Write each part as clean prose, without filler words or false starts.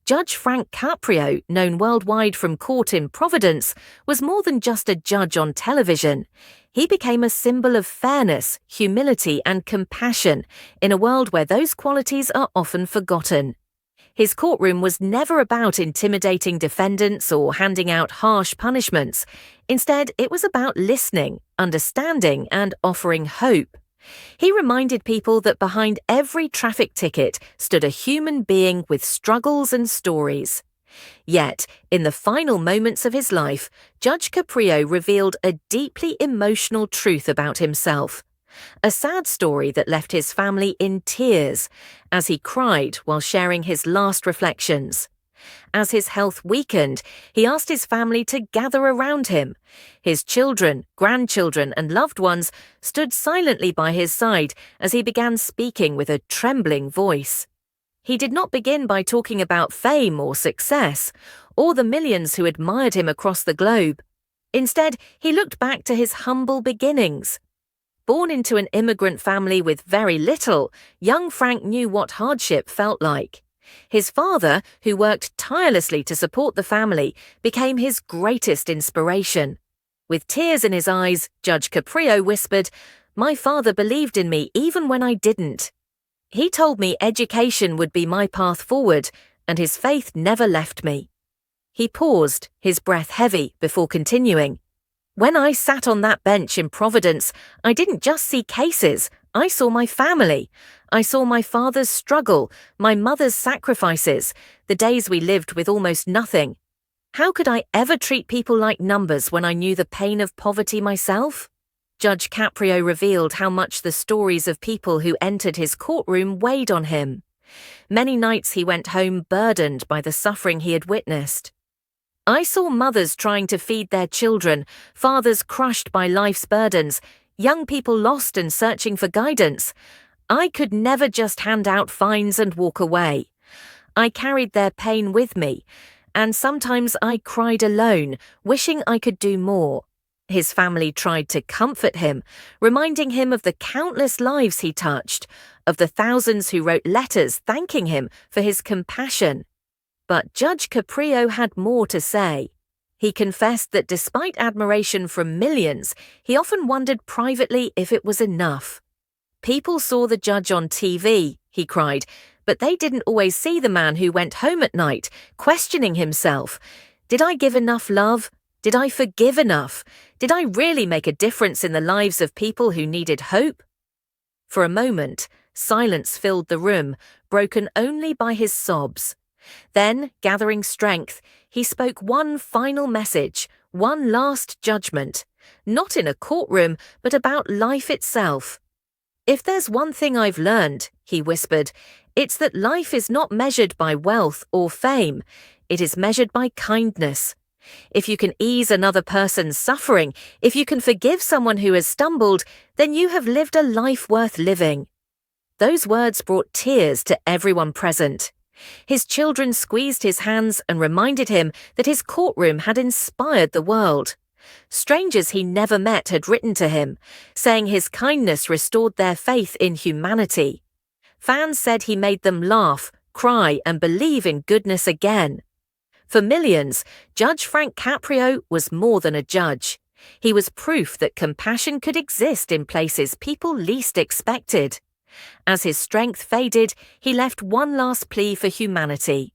Judge Frank Caprio, known worldwide from court in Providence, was more than just a judge on television. He became a symbol of fairness, humility, and compassion in a world where those qualities are often forgotten. His courtroom was never about intimidating defendants or handing out harsh punishments. Instead, it was about listening, understanding, and offering hope. He reminded people that behind every traffic ticket stood a human being with struggles and stories. Yet, in the final moments of his life, Judge Caprio revealed a deeply emotional truth about himself. A sad story that left his family in tears as he cried while sharing his last reflections. As his health weakened, he asked his family to gather around him. His children, grandchildren, and loved ones stood silently by his side as he began speaking with a trembling voice. He did not begin by talking about fame or success, or the millions who admired him across the globe. Instead, he looked back to his humble beginnings. Born into an immigrant family with very little, young Frank knew what hardship felt like. His father, who worked tirelessly to support the family, became his greatest inspiration. With tears in his eyes, Judge Caprio whispered, "My father believed in me even when I didn't. He told me education would be my path forward, and his faith never left me." He paused, his breath heavy, before continuing. "When I sat on that bench in Providence, I didn't just see cases, I saw my family. I saw my father's struggle, my mother's sacrifices, the days we lived with almost nothing. How could I ever treat people like numbers when I knew the pain of poverty myself?" Judge Caprio revealed how much the stories of people who entered his courtroom weighed on him. Many nights he went home burdened by the suffering he had witnessed. "I saw mothers trying to feed their children, fathers crushed by life's burdens, young people lost and searching for guidance. I could never just hand out fines and walk away. I carried their pain with me, and sometimes I cried alone, wishing I could do more." His family tried to comfort him, reminding him of the countless lives he touched, of the thousands who wrote letters thanking him for his compassion. But Judge Caprio had more to say. He confessed that despite admiration from millions, he often wondered privately if it was enough. "People saw the judge on TV," he cried, "but they didn't always see the man who went home at night, questioning himself. Did I give enough love? Did I forgive enough? Did I really make a difference in the lives of people who needed hope?" For a moment, silence filled the room, broken only by his sobs. Then, gathering strength, he spoke one final message, one last judgment, not in a courtroom, but about life itself. "If there's one thing I've learned," he whispered, "it's that life is not measured by wealth or fame. It is measured by kindness. If you can ease another person's suffering, if you can forgive someone who has stumbled, then you have lived a life worth living." Those words brought tears to everyone present. His children squeezed his hands and reminded him that his courtroom had inspired the world. Strangers he never met had written to him, saying his kindness restored their faith in humanity. Fans said he made them laugh, cry, and believe in goodness again. For millions, Judge Frank Caprio was more than a judge. He was proof that compassion could exist in places people least expected. As his strength faded, he left one last plea for humanity.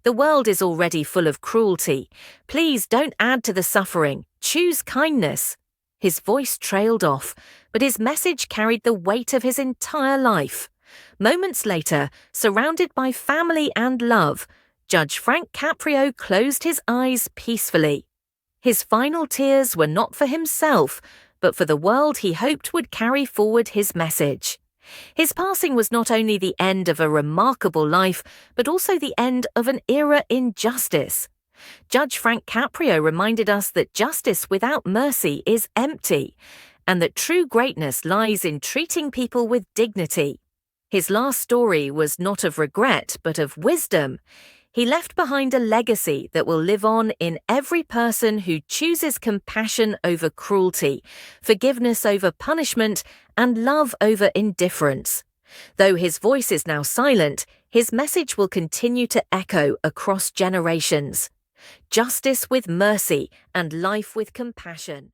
"The world is already full of cruelty. Please don't add to the suffering. Choose kindness." His voice trailed off, but his message carried the weight of his entire life. Moments later, surrounded by family and love, Judge Frank Caprio closed his eyes peacefully. His final tears were not for himself, but for the world he hoped would carry forward his message. His passing was not only the end of a remarkable life, but also the end of an era in justice. Judge Frank Caprio reminded us that justice without mercy is empty, and that true greatness lies in treating people with dignity. His last story was not of regret, but of wisdom. He left behind a legacy that will live on in every person who chooses compassion over cruelty, forgiveness over punishment, and love over indifference. Though his voice is now silent, His message will continue to echo across generations. Justice with mercy and life with compassion.